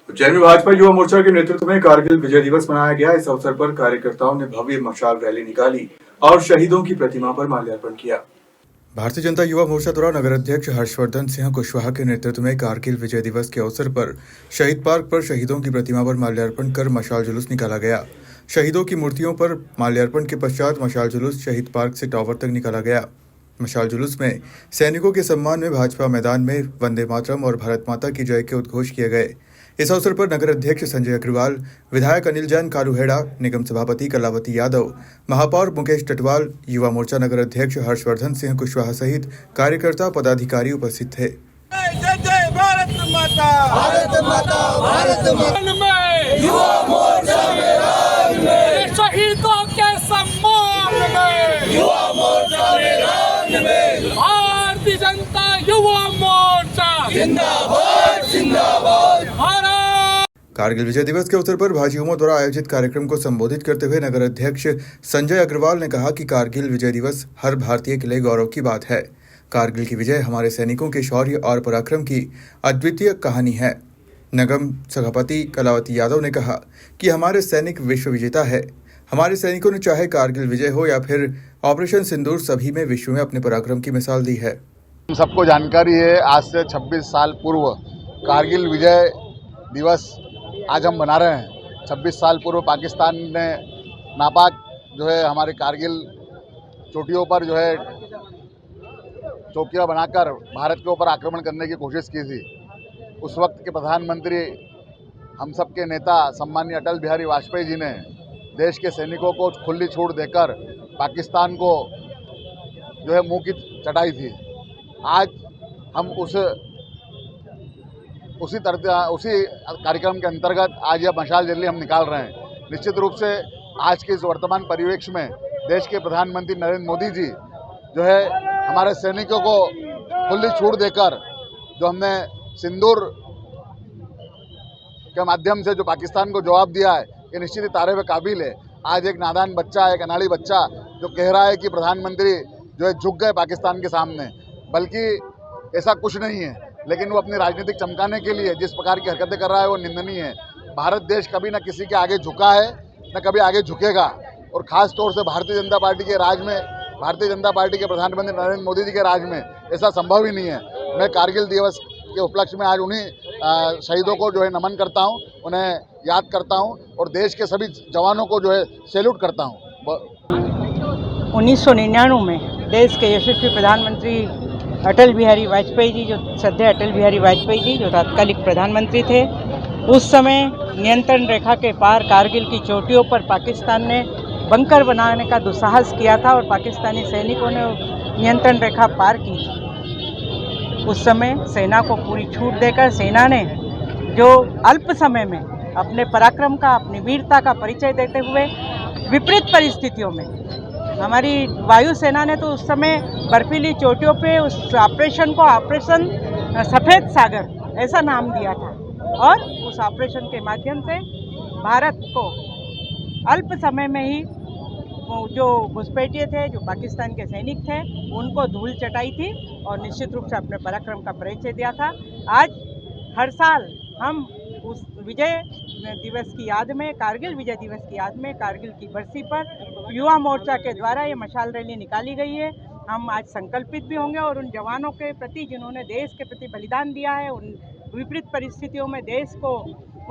उज्जैन में भाजपा युवा मोर्चा के नेतृत्व में कारगिल विजय दिवस मनाया गया। इस अवसर पर कार्यकर्ताओं ने भव्य मशाल रैली निकाली और शहीदों की प्रतिमा पर माल्यार्पण किया। भारतीय जनता युवा मोर्चा द्वारा नगर अध्यक्ष हर्षवर्धन सिंह कुशवाहा के नेतृत्व में कारगिल विजय दिवस के अवसर पर शहीद पार्क पर शहीदों की प्रतिमा पर माल्यार्पण कर मशाल जुलूस निकाला गया। शहीदों की मूर्तियों पर माल्यार्पण के पश्चात मशाल जुलूस शहीद पार्क से टावर तक निकाला गया। मशाल जुलूस में सैनिकों के सम्मान में भाजपा मैदान में वंदे मातरम और भारत माता की जय के उद्घोष किए गए। इस अवसर पर नगर अध्यक्ष संजय अग्रवाल, विधायक अनिल जैन कारूहेड़ा, निगम सभापति कलावती यादव, महापौर मुकेश टटवाल, युवा मोर्चा नगर अध्यक्ष हर्षवर्धन सिंह कुशवाहा सहित कार्यकर्ता पदाधिकारी उपस्थित थे। जय जय भारत माता, भारत माता, भारत माता। युवा मोर्चा में शहीदों के सम्मान में, युवा मोर्चा में भारतीय जनता युवा मोर्चा जिंदाबाद जिंदाबाद। कारगिल विजय दिवस के अवसर पर भाजयुमो द्वारा आयोजित कार्यक्रम को संबोधित करते हुए नगर अध्यक्ष संजय अग्रवाल ने कहा कि कारगिल विजय दिवस हर भारतीय के लिए गौरव की बात है। कारगिल की विजय हमारे सैनिकों के शौर्य और पराक्रम की अद्वितीय कहानी है। निगम सभापति कलावती यादव ने कहा कि हमारे सैनिक विश्व विजेता है। हमारे सैनिकों ने चाहे कारगिल विजय हो या फिर ऑपरेशन सिंदूर, सभी में विश्व में अपने पराक्रम की मिसाल दी है। हम सबको जानकारी है, आज से 26 साल पूर्व कारगिल विजय दिवस आज हम मना रहे हैं। 26 साल पूर्व पाकिस्तान ने नापाक जो है हमारे कारगिल चोटियों पर जो है चौकियां बनाकर भारत के ऊपर आक्रमण करने की कोशिश की थी। उस वक्त के प्रधानमंत्री, हम सब के नेता सम्मानीय अटल बिहारी वाजपेयी जी ने देश के सैनिकों को खुली छूट देकर पाकिस्तान को जो है मुंह की चटाई थी। आज हम उसी कार्यक्रम के अंतर्गत आज यह मशाल रैली हम निकाल रहे हैं। निश्चित रूप से आज के इस वर्तमान परिवेश में देश के प्रधानमंत्री नरेंद्र मोदी जी जो है हमारे सैनिकों को खुली छूट देकर जो हमने सिंदूर के माध्यम से जो पाकिस्तान को जवाब दिया है, ये निश्चित ही तारीफ काबिल है। आज एक नादान बच्चा, एक अनाड़ी बच्चा जो कह रहा है कि प्रधानमंत्री जो है झुक गए पाकिस्तान के सामने, बल्कि ऐसा कुछ नहीं है। लेकिन वो अपनी राजनीतिक चमकाने के लिए जिस प्रकार की हरकतें कर रहा है वो निंदनीय है। भारत देश कभी न किसी के आगे झुका है, न कभी आगे झुकेगा। और ख़ास तौर से भारतीय जनता पार्टी के राज में, भारतीय जनता पार्टी के प्रधानमंत्री नरेंद्र मोदी जी के राज में ऐसा संभव ही नहीं है। मैं कारगिल दिवस के उपलक्ष्य में आज उन्हीं शहीदों को जो है नमन करता हूं, उन्हें याद करता हूं और देश के सभी जवानों को जो है सैल्यूट करता हूं। 1999 में देश के यशस्वी प्रधानमंत्री अटल बिहारी वाजपेयी जी, जो सद्य अटल बिहारी वाजपेयी जी जो तात्कालिक प्रधानमंत्री थे, उस समय नियंत्रण रेखा के पार कारगिल की चोटियों पर पाकिस्तान ने बंकर बनाने का दुस्साहस किया था और पाकिस्तानी सैनिकों ने नियंत्रण रेखा पार की थी। उस समय सेना को पूरी छूट देकर सेना ने जो अल्प समय में अपने पराक्रम का, अपनी वीरता का परिचय देते हुए विपरीत परिस्थितियों में हमारी वायुसेना ने तो उस समय बर्फीली चोटियों पे उस ऑपरेशन को ऑपरेशन सफ़ेद सागर ऐसा नाम दिया था और उस ऑपरेशन के माध्यम से भारत को अल्प समय में ही जो घुसपैठिए थे, जो पाकिस्तान के सैनिक थे, उनको धूल चटाई थी और निश्चित रूप से अपने पराक्रम का परिचय दिया था। आज हर साल हम उस विजय दिवस की याद में, कारगिल विजय दिवस की याद में, कारगिल की बरसी पर युवा मोर्चा के द्वारा ये मशाल रैली निकाली गई है। हम आज संकल्पित भी होंगे और उन जवानों के प्रति जिन्होंने देश के प्रति बलिदान दिया है, उन विपरीत परिस्थितियों में देश को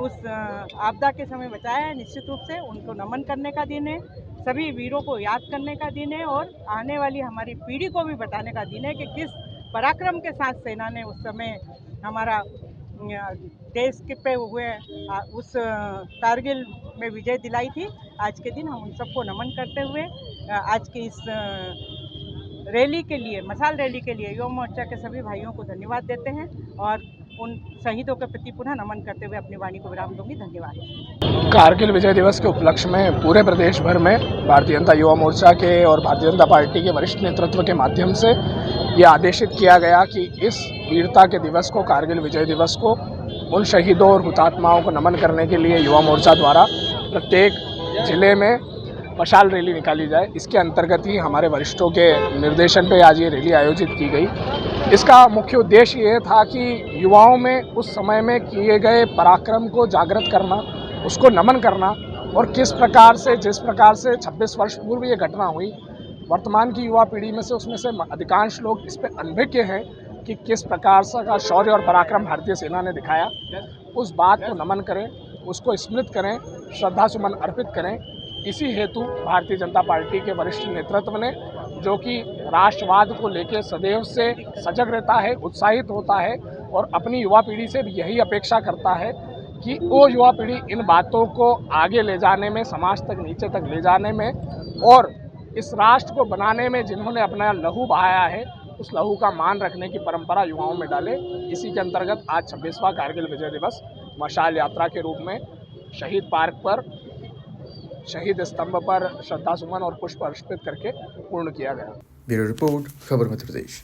उस आपदा के समय बचाया है, निश्चित रूप से उनको नमन करने का दिन है। सभी वीरों को याद करने का दिन है और आने वाली हमारी पीढ़ी को भी बताने का दिन है कि किस पराक्रम के साथ सेना ने उस समय हमारा देश के पे हुए उस कारगिल में विजय दिलाई थी। आज के दिन हम उन सबको नमन करते हुए आज की इस रैली के लिए, मशाल रैली के लिए युवा मोर्चा के सभी भाइयों को धन्यवाद देते हैं और उन शहीदों के प्रति पुनः नमन करते हुए अपनी वाणी को विराम दूंगी। धन्यवाद। कारगिल विजय दिवस के उपलक्ष्य में पूरे प्रदेश भर में भारतीय जनता युवा मोर्चा के और भारतीय जनता पार्टी के वरिष्ठ नेतृत्व के माध्यम से ये आदेशित किया गया कि इस वीरता के दिवस को, कारगिल विजय दिवस को, उन शहीदों और हुतात्माओं को नमन करने के लिए युवा मोर्चा द्वारा प्रत्येक जिले में मशाल रैली निकाली जाए। इसके अंतर्गत ही हमारे वरिष्ठों के निर्देशन पे आज ये रैली आयोजित की गई। इसका मुख्य उद्देश्य ये था कि युवाओं में उस समय में किए गए पराक्रम को जागृत करना, उसको नमन करना, और किस प्रकार से, जिस प्रकार से 26 वर्ष पूर्व ये घटना हुई, वर्तमान की युवा पीढ़ी में से उसमें से अधिकांश लोग इस पर अनभिज्ञ हैं कि किस प्रकार से का शौर्य और पराक्रम भारतीय सेना ने दिखाया। उस बात को नमन करें, उसको स्मृत करें, श्रद्धा सुमन अर्पित करें। इसी हेतु भारतीय जनता पार्टी के वरिष्ठ नेतृत्व ने, जो कि राष्ट्रवाद को लेकर सदैव से सजग रहता है, उत्साहित होता है और अपनी युवा पीढ़ी से भी यही अपेक्षा करता है कि वो युवा पीढ़ी इन बातों को आगे ले जाने में, समाज तक, नीचे तक ले जाने में और इस राष्ट्र को बनाने में जिन्होंने अपना लहू बहाया है, उस लहू का मान रखने की परंपरा युवाओं में डाले। इसी के अंतर्गत आज 26वां कारगिल विजय दिवस मशाल यात्रा के रूप में शहीद पार्क पर, शहीद स्तंभ पर श्रद्धा सुमन और पुष्प अर्पित करके पूर्ण किया गया। ब्यूरो रिपोर्ट, खबर मध्य प्रदेश।